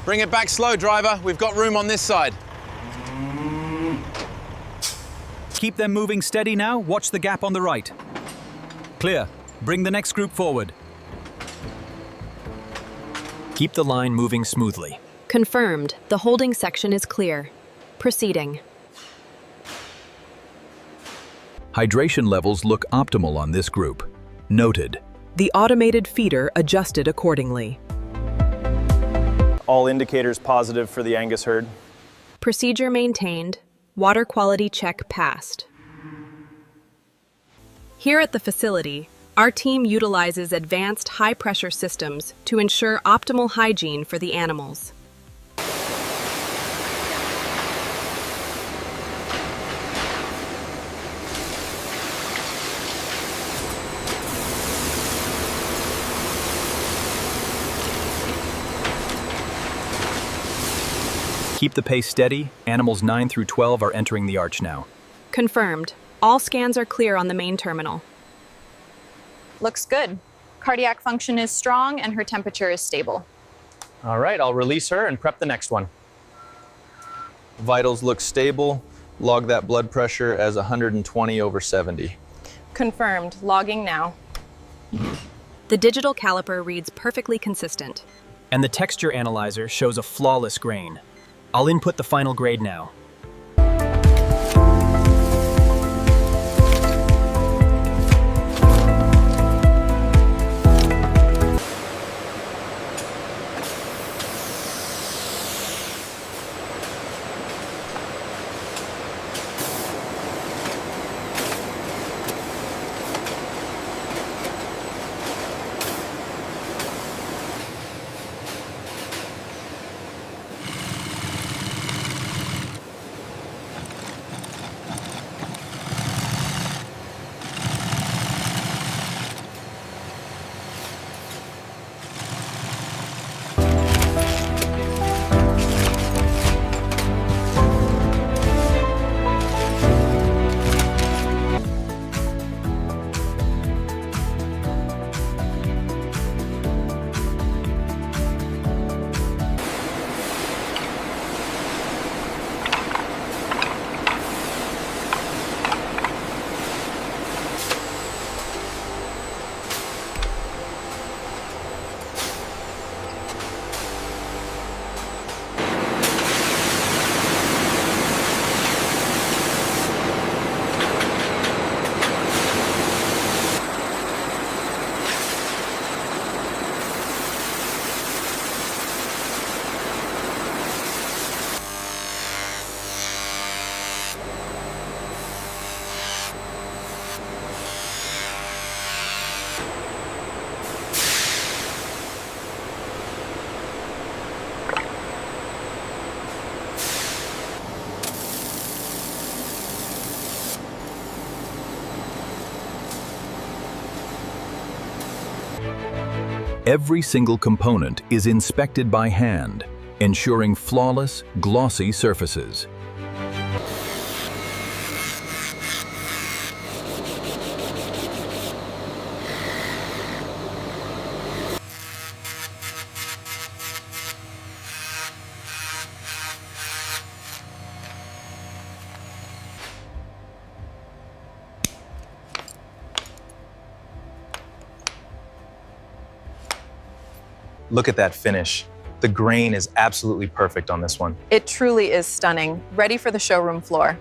Bring it back slow, driver. We've got room on this side. Keep them moving steady now. Watch the gap on the right. Clear. Bring the next group forward. Keep the line moving smoothly. Confirmed. The holding section is clear. Proceeding. Hydration levels look optimal on this group. Noted. The automated feeder adjusted accordingly. All indicators positive for the Angus herd. Procedure maintained. Water quality check passed. Here at the facility, our team utilizes advanced high-pressure systems to ensure optimal hygiene for the animals. Keep the pace steady. Animals 9 through 12 are entering the arch now. Confirmed. All scans are clear on the main terminal. Looks good. Cardiac function is strong and her temperature is stable. All right, I'll release her and prep the next one. Vitals look stable. Log that blood pressure as 120/70. Confirmed. Logging now. The digital caliper reads perfectly consistent. And the texture analyzer shows a flawless grain. I'll input the final grade now. Every single component is inspected by hand, ensuring flawless, glossy surfaces. Look at that finish. The grain is absolutely perfect on this one. It truly is stunning. Ready for the showroom floor.